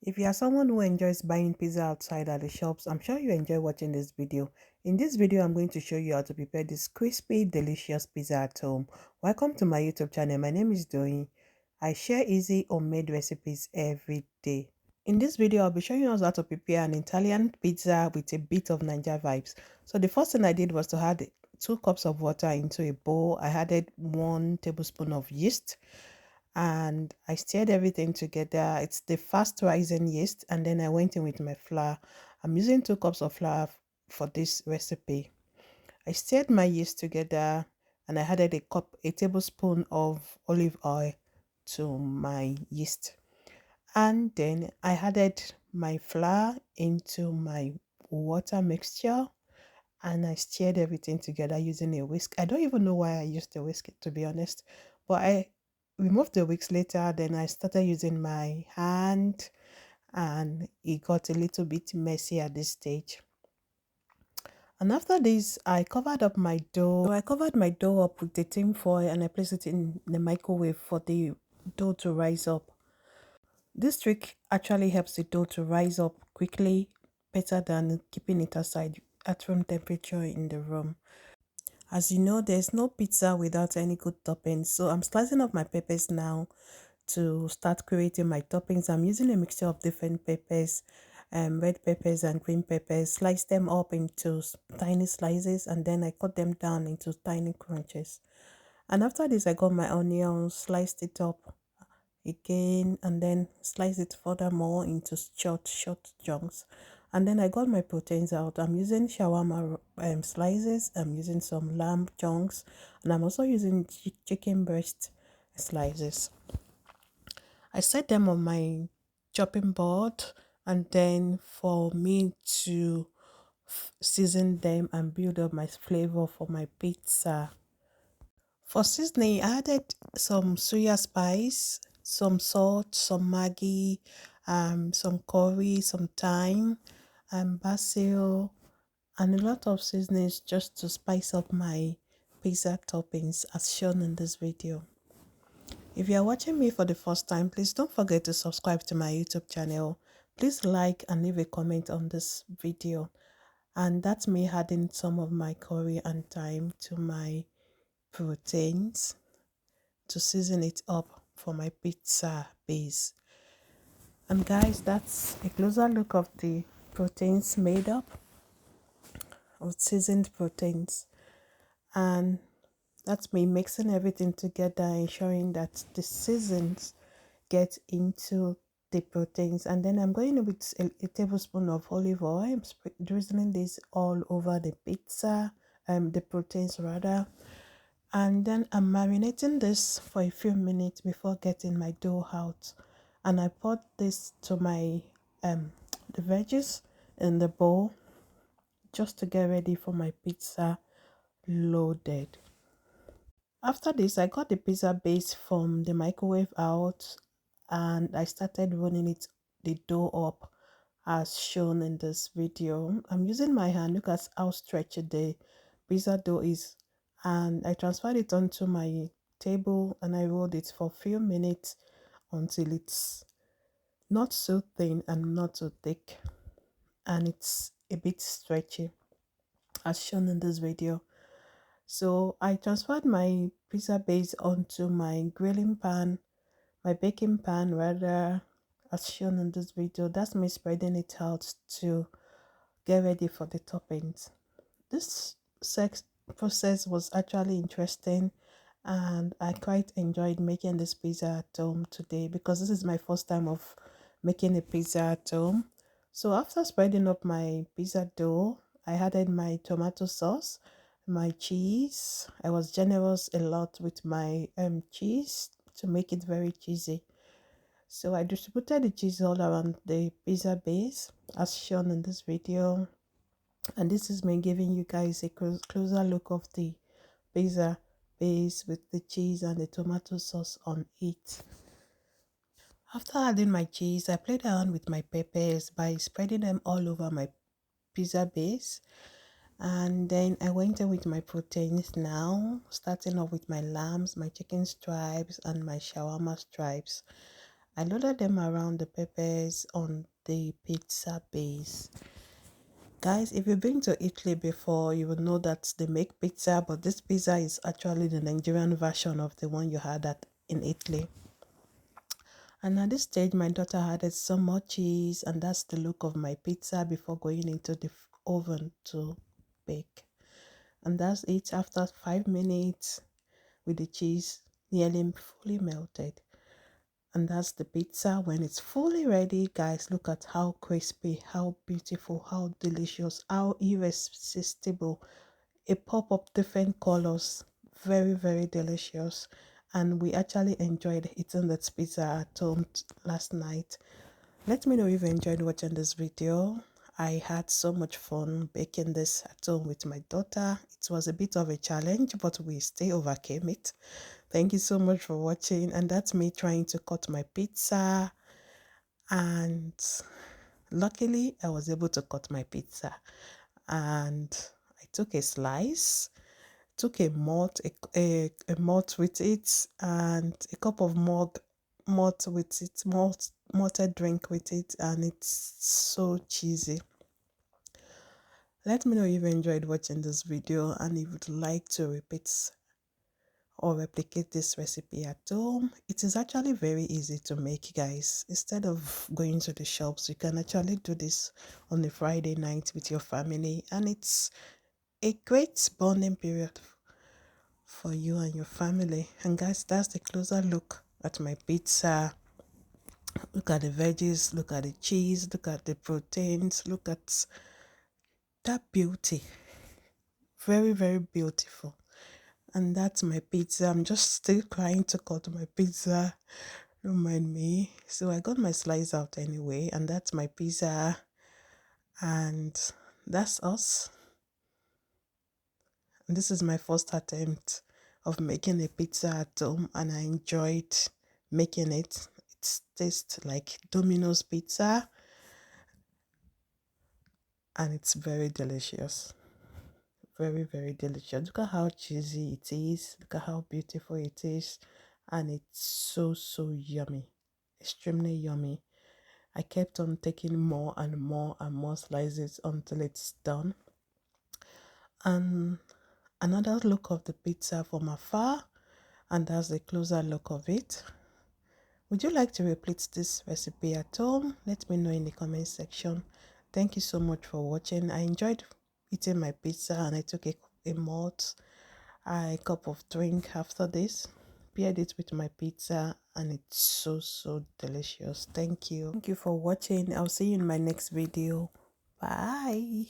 If you are someone who enjoys buying pizza outside at the shops, I'm sure you enjoy watching this video. In this video, I'm going to show you how to prepare this crispy, delicious pizza at home. Welcome to my YouTube channel. My name is Doi. I share easy homemade recipes every day. In this video, I'll be showing you how to prepare an Italian pizza with a bit of Niger vibes. So the first thing I did was to add 2 cups of water into a bowl. I added 1 tablespoon of yeast and I stirred everything together. It's the fast rising yeast, and then I went in with my flour. I'm using 2 cups of flour for this recipe. I stirred my yeast together and I added a tablespoon of olive oil to my yeast. And then I added my flour into my water mixture and I stirred everything together using a whisk. I don't even know why I used a whisk, to be honest, but I removed the whisk later. Then I started using my hand, and it got a little bit messy at this stage. And after this, I covered up my dough. So I covered my dough up with the tin foil and I placed it in the microwave for the dough to rise up. This trick actually helps the dough to rise up quickly, better than keeping it aside at room temperature in the room. As you know, there's no pizza without any good toppings. So I'm slicing up my peppers now to start creating my toppings. I'm using a mixture of different peppers, red peppers and green peppers. Slice them up into tiny slices and then I cut them down into tiny crunches. And after this, I got my onions, sliced it up again and then slice it furthermore into short chunks. And then I got my proteins out. I'm using shawarma slices, I'm using some lamb chunks, and I'm also using chicken breast slices. I set them on my chopping board, and then for me to season them and build up my flavor for my pizza. For seasoning, I added some suya spice, some salt, some Maggi, some curry, some thyme, basil, and a lot of seasonings just to spice up my pizza toppings as shown in this video. If you are watching me for the first time, please don't forget to subscribe to my YouTube channel. Please like and leave a comment on this video. And that's me adding some of my curry and thyme to my proteins to season it up for my pizza base. And guys, that's a closer look of the proteins made up of seasoned proteins. And that's me mixing everything together, ensuring that the seasons get into the proteins. And then I'm going with a tablespoon of olive oil. I'm drizzling this all over the pizza, the proteins rather. And then I'm marinating this for a few minutes before getting my dough out. And I poured this to my the veggies in the bowl just to get ready for my pizza loaded. After this, I got the pizza base from the microwave out and I started running the dough up as shown in this video. I'm using my hand. Look at how stretchy the pizza dough is. And I transferred it onto my table and I rolled it for a few minutes until it's not so thin and not so thick. And it's a bit stretchy as shown in this video. So I transferred my pizza base onto my grilling pan, my baking pan rather, as shown in this video. That's me spreading it out to get ready for the toppings. This process was actually interesting and I quite enjoyed making this pizza at home today because this is my first time of making a pizza at home. So after spreading up my pizza dough, I added my tomato sauce, my cheese. I was generous a lot with my cheese to make it very cheesy. So I distributed the cheese all around the pizza base as shown in this video. And this is me giving you guys a closer look of the pizza base with the cheese and the tomato sauce on it. After adding my cheese, I played around with my peppers by spreading them all over my pizza base. And then I went in with my proteins now, starting off with my lambs, my chicken stripes, and my shawarma stripes. I loaded them around the peppers on the pizza base. Guys, if you've been to Italy before, you will know that they make pizza, but this pizza is actually the Nigerian version of the one you had in Italy. And at this stage, my daughter added some more cheese, and that's the look of my pizza before going into the oven to bake. And that's it after 5 minutes with the cheese nearly fully melted. And that's the pizza when it's fully ready. Guys, look at how crispy, how beautiful, how delicious, how irresistible. A pop of different colors. Very, very delicious. And we actually enjoyed eating that pizza at home last night. Let me know if you enjoyed watching this video. I had so much fun baking this at home with my daughter. It was a bit of a challenge, but we still overcame it. Thank you so much for watching. And that's me trying to cut my pizza. And luckily, I was able to cut my pizza. And I took a slice, took a malt with it, and a cup of malt with it, malted drink with it, and it's so cheesy. Let me know if you enjoyed watching this video and if you'd like to repeat or replicate this recipe at home. It is actually very easy to make, guys. Instead of going to the shops, you can actually do this on a Friday night with your family, and it's a great bonding period for you and your family. And guys, that's the closer look at my pizza. Look at the veggies, look at the cheese, look at the proteins, look at that beauty. Very, very beautiful. And that's my pizza. I'm just still trying to cut my pizza. Don't mind me. So I got my slice out anyway, and that's my pizza. And that's us. And this is my first attempt of making a pizza at home, and I enjoyed making it. It tastes like Domino's pizza, and it's very delicious. Very, very delicious. Look at how cheesy it is. Look at how beautiful it is. And it's so, so yummy. Extremely yummy. I kept on taking more and more and more slices until it's done. And another look of the pizza from afar, and that's the closer look of it. Would you like to repeat this recipe at home? Let me know in the comment section. Thank you so much for watching. I enjoyed eating my pizza, and I took a malt, a cup of drink after this. Paired it with my pizza, and it's so, so delicious. Thank you for watching. I'll see you in my next video. Bye.